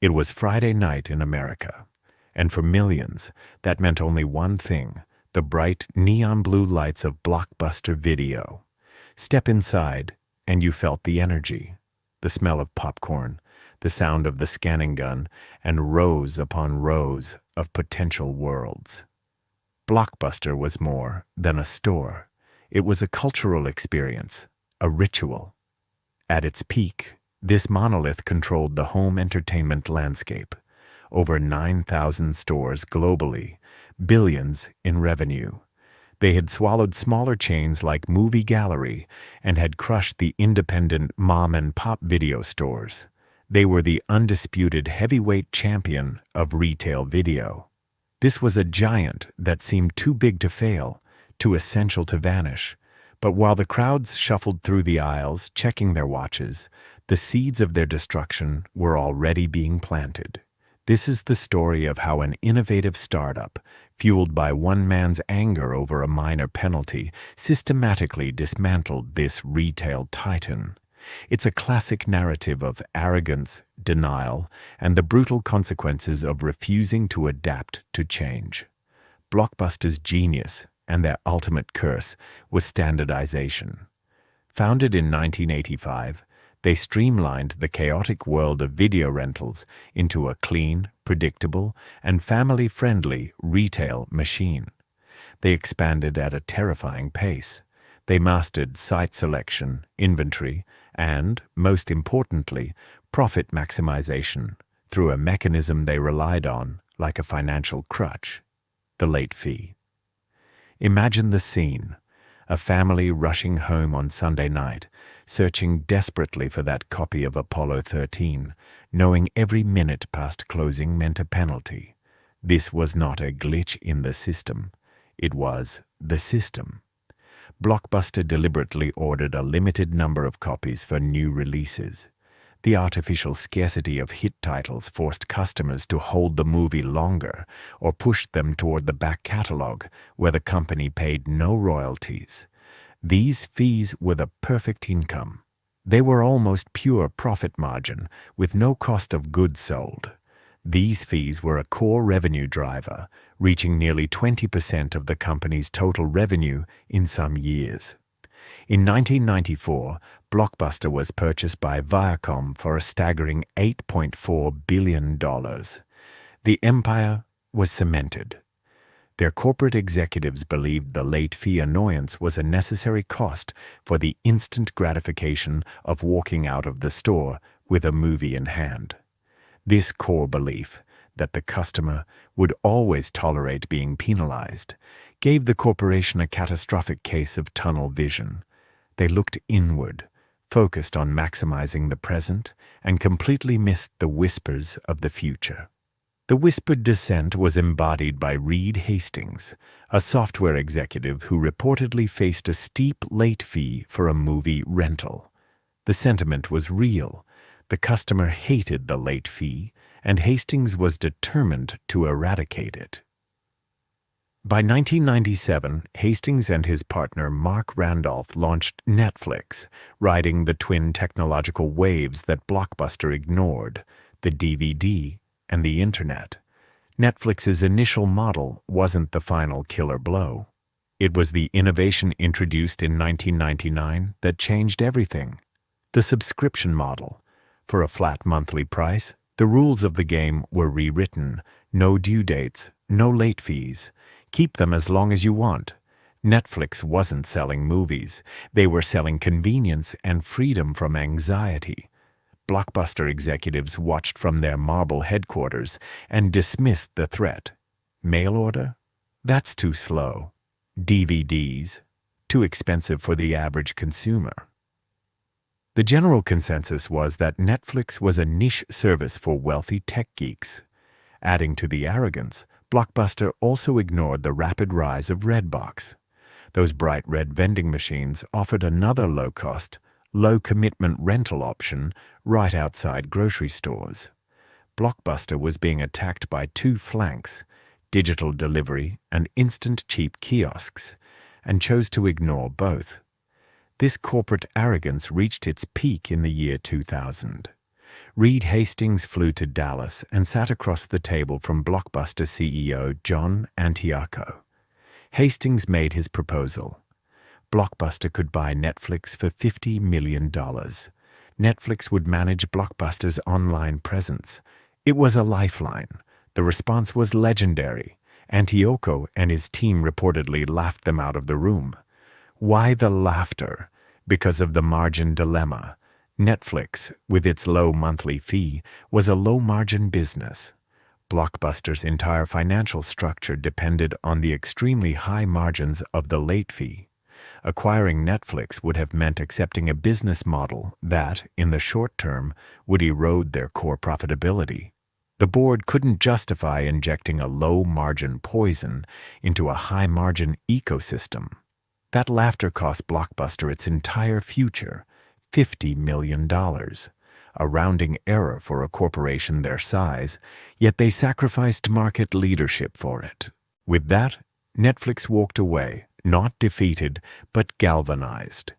It was Friday night in America, and for millions, that meant only one thing: the bright neon blue lights of Blockbuster Video. Step inside, and you felt the energy, the smell of popcorn, the sound of the scanning gun, and rows upon rows of potential worlds. Blockbuster was more than a store. It was a cultural experience, a ritual. At its peak, this monolith controlled the home entertainment landscape. Over 9,000 stores globally, billions in revenue. They had swallowed smaller chains like Movie Gallery and had crushed the independent mom-and-pop video stores. They were the undisputed heavyweight champion of retail video. This was a giant that seemed too big to fail, too essential to vanish. But while the crowds shuffled through the aisles, checking their watches, the seeds of their destruction were already being planted. This is the story of how an innovative startup, fueled by one man's anger over a minor penalty, systematically dismantled this retail titan. It's a classic narrative of arrogance, denial, and the brutal consequences of refusing to adapt to change. Blockbuster's genius and their ultimate curse was standardization. Founded in 1985, they streamlined the chaotic world of video rentals into a clean, predictable, and family-friendly retail machine. They expanded at a terrifying pace. They mastered site selection, inventory, and, most importantly, profit maximization through a mechanism they relied on like a financial crutch: the late fee. Imagine the scene: a family rushing home on Sunday night, searching desperately for that copy of Apollo 13, knowing every minute past closing meant a penalty. This was not a glitch in the system. It was the system. Blockbuster deliberately ordered a limited number of copies for new releases. The artificial scarcity of hit titles forced customers to hold the movie longer or pushed them toward the back catalog, where the company paid no royalties. These fees were the perfect income. They were almost pure profit margin, with no cost of goods sold. These fees were a core revenue driver, reaching nearly 20% of the company's total revenue in some years. In 1994, Blockbuster was purchased by Viacom for a staggering $8.4 billion. The empire was cemented. Their corporate executives believed the late fee annoyance was a necessary cost for the instant gratification of walking out of the store with a movie in hand. This core belief, that the customer would always tolerate being penalized, gave the corporation a catastrophic case of tunnel vision. They looked inward, focused on maximizing the present, and completely missed the whispers of the future. The whispered dissent was embodied by Reed Hastings, a software executive who reportedly faced a steep late fee for a movie rental. The sentiment was real. The customer hated the late fee, and Hastings was determined to eradicate it. By 1997, Hastings and his partner Mark Randolph launched Netflix, riding the twin technological waves that Blockbuster ignored: the DVD and the Internet. Netflix's initial model wasn't the final killer blow. It was the innovation introduced in 1999 that changed everything: the subscription model. For a flat monthly price, the rules of the game were rewritten: no due dates, no late fees. Keep them as long as you want. Netflix wasn't selling movies. They were selling convenience and freedom from anxiety. Blockbuster executives watched from their marble headquarters and dismissed the threat. Mail order? That's too slow. DVDs? Too expensive for the average consumer. The general consensus was that Netflix was a niche service for wealthy tech geeks. Adding to the arrogance, Blockbuster also ignored the rapid rise of Redbox. Those bright red vending machines offered another low-cost, low-commitment rental option right outside grocery stores. Blockbuster was being attacked by two flanks: digital delivery and instant cheap kiosks, and chose to ignore both. This corporate arrogance reached its peak in the year 2000. Reed Hastings flew to Dallas and sat across the table from Blockbuster CEO John Antioco. Hastings made his proposal. Blockbuster could buy Netflix for $50 million. Netflix would manage Blockbuster's online presence. It was a lifeline. The response was legendary. Antioco and his team reportedly laughed them out of the room. Why the laughter? Because of the margin dilemma. Netflix, with its low monthly fee, was a low-margin business. Blockbuster's entire financial structure depended on the extremely high margins of the late fee. Acquiring Netflix would have meant accepting a business model that, in the short term, would erode their core profitability. The board couldn't justify injecting a low-margin poison into a high-margin ecosystem. That laughter cost Blockbuster its entire future, $50 million. A rounding error for a corporation their size, yet they sacrificed market leadership for it. With that, Netflix walked away, not defeated, but galvanized.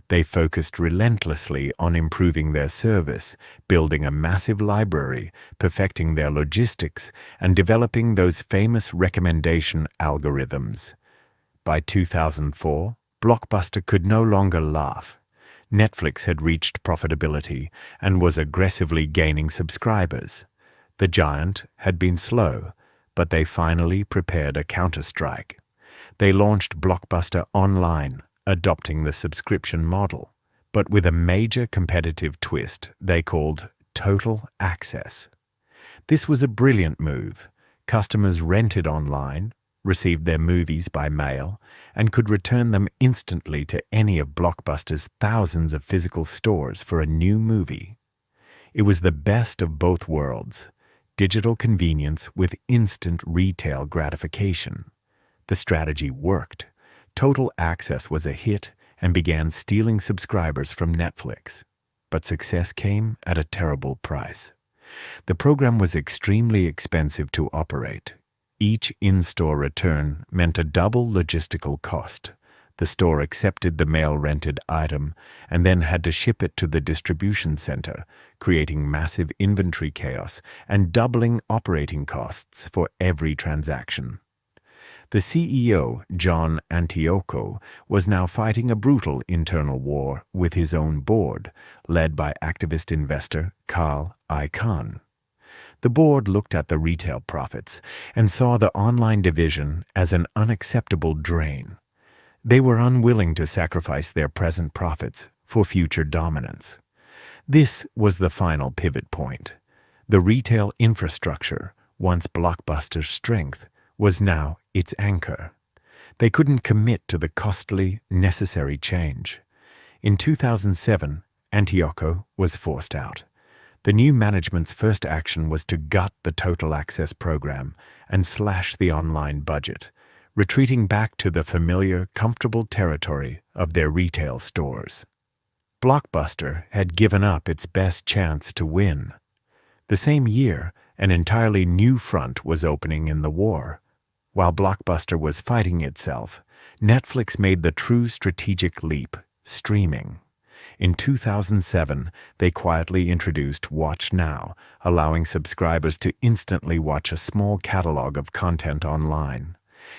They focused relentlessly on improving their service, building a massive library, perfecting their logistics, and developing those famous recommendation algorithms. By 2004, Blockbuster could no longer laugh. Netflix had reached profitability and was aggressively gaining subscribers. The giant had been slow, but they finally prepared a counterstrike. They launched Blockbuster Online, adopting the subscription model, but with a major competitive twist they called Total Access. This was a brilliant move. Customers rented online, received their movies by mail, and could return them instantly to any of Blockbuster's thousands of physical stores for a new movie. It was the best of both worlds, digital convenience with instant retail gratification. The strategy worked. Total Access was a hit and began stealing subscribers from Netflix. But success came at a terrible price. The program was extremely expensive to operate. Each in-store return meant a double logistical cost. The store accepted the mail-rented item and then had to ship it to the distribution center, creating massive inventory chaos and doubling operating costs for every transaction. The CEO, John Antioco, was now fighting a brutal internal war with his own board, led by activist investor Carl Icahn. The board looked at the retail profits and saw the online division as an unacceptable drain. They were unwilling to sacrifice their present profits for future dominance. This was the final pivot point. The retail infrastructure, once Blockbuster's strength, was now its anchor. They couldn't commit to the costly, necessary change. In 2007, Antioco was forced out. The new management's first action was to gut the Total Access program and slash the online budget, retreating back to the familiar, comfortable territory of their retail stores. Blockbuster had given up its best chance to win. The same year, an entirely new front was opening in the war. While Blockbuster was fighting itself, Netflix made the true strategic leap, streaming. In 2007, they quietly introduced Watch Now, allowing subscribers to instantly watch a small catalog of content online.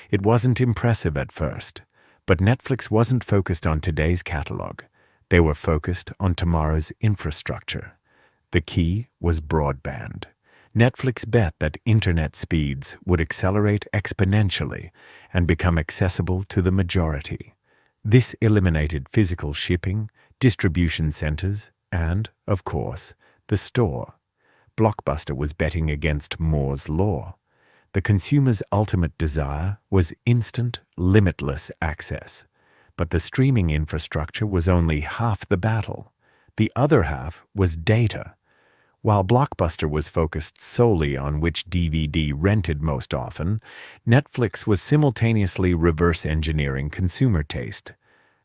It wasn't impressive at first, but Netflix wasn't focused on today's catalog. They were focused on tomorrow's infrastructure. The key was broadband. Netflix bet that internet speeds would accelerate exponentially and become accessible to the majority. This eliminated physical shipping, distribution centers, and, of course, the store. Blockbuster was betting against Moore's Law. The consumer's ultimate desire was instant, limitless access. But the streaming infrastructure was only half the battle. The other half was data. While Blockbuster was focused solely on which DVD rented most often, Netflix was simultaneously reverse engineering consumer taste.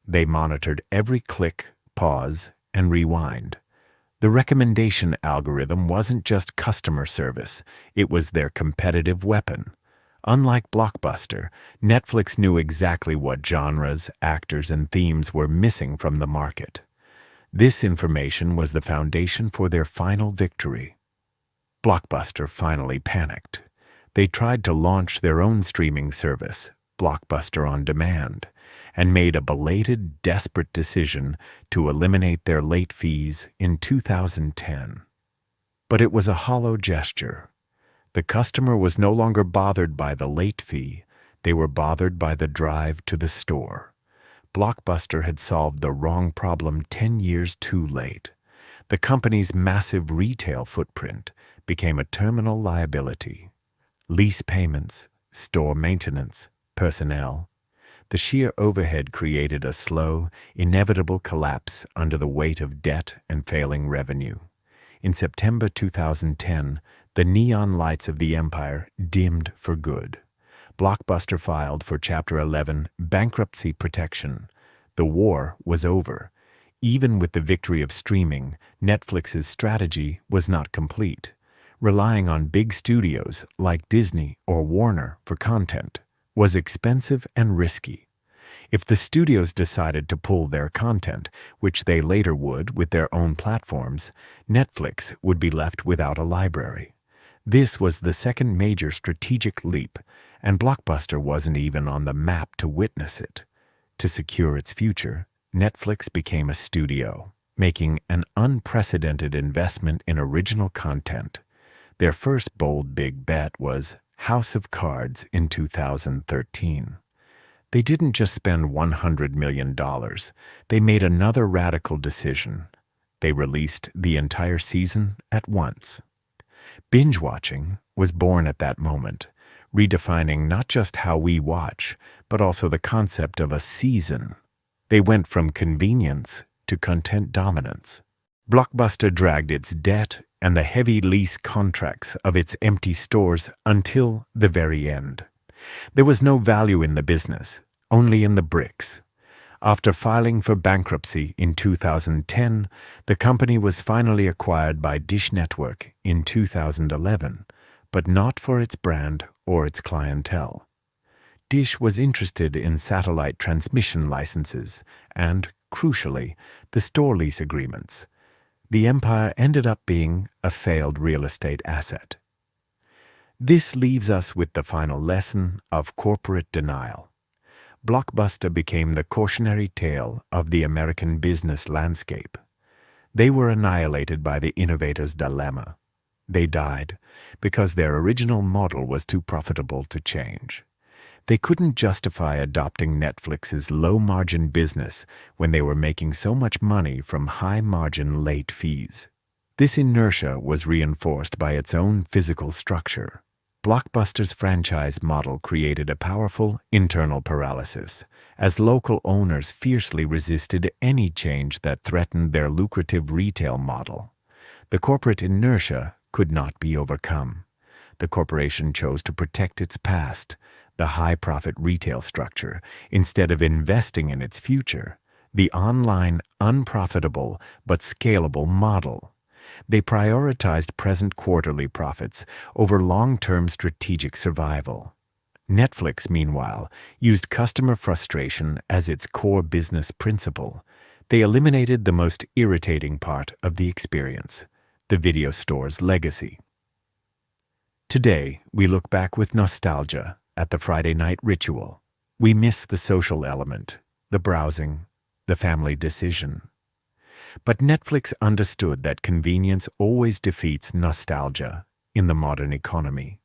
They monitored every click, pause, and rewind. The recommendation algorithm wasn't just customer service, it was their competitive weapon. Unlike Blockbuster, Netflix knew exactly what genres, actors, and themes were missing from the market. This information was the foundation for their final victory. Blockbuster finally panicked. They tried to launch their own streaming service, Blockbuster On Demand, and made a belated, desperate decision to eliminate their late fees in 2010. But it was a hollow gesture. The customer was no longer bothered by the late fee. They were bothered by the drive to the store. Blockbuster had solved the wrong problem 10 years too late. The company's massive retail footprint became a terminal liability. Lease payments, store maintenance, personnel. The sheer overhead created a slow, inevitable collapse under the weight of debt and failing revenue. In September 2010, the neon lights of the empire dimmed for good. Blockbuster filed for Chapter 11 bankruptcy protection. The war was over. Even with the victory of streaming, Netflix's strategy was not complete. Relying on big studios like Disney or Warner for content was expensive and risky. If the studios decided to pull their content, which they later would with their own platforms, Netflix would be left without a library. This was the second major strategic leap, and Blockbuster wasn't even on the map to witness it. To secure its future, Netflix became a studio, making an unprecedented investment in original content. Their first bold big bet was House of Cards in 2013. They didn't just spend $100 million. They made another radical decision. They released the entire season at once. Binge-watching was born at that moment, redefining not just how we watch, but also the concept of a season. They went from convenience to content dominance. Blockbuster dragged its debt and the heavy lease contracts of its empty stores until the very end. There was no value in the business, only in the bricks. After filing for bankruptcy in 2010, the company was finally acquired by Dish Network in 2011, but not for its brand or its clientele. Dish was interested in satellite transmission licenses and, crucially, the store lease agreements. The empire ended up being a failed real estate asset. This leaves us with the final lesson of corporate denial. Blockbuster became the cautionary tale of the American business landscape. They were annihilated by the innovator's dilemma. They died because their original model was too profitable to change. They couldn't justify adopting Netflix's low-margin business when they were making so much money from high-margin late fees. This inertia was reinforced by its own physical structure. Blockbuster's franchise model created a powerful internal paralysis, as local owners fiercely resisted any change that threatened their lucrative retail model. The corporate inertia could not be overcome. The corporation chose to protect its past, the high-profit retail structure, instead of investing in its future, the online, unprofitable but scalable model. They prioritized present quarterly profits over long-term strategic survival. Netflix, meanwhile, used customer frustration as its core business principle. They eliminated the most irritating part of the experience, the video store's legacy. Today, we look back with nostalgia at the Friday night ritual. We miss the social element, the browsing, the family decision. But Netflix understood that convenience always defeats nostalgia in the modern economy.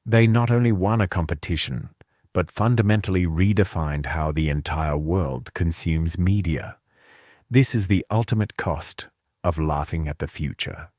They not only won a competition, but fundamentally redefined how the entire world consumes media. This is the ultimate cost of laughing at the future.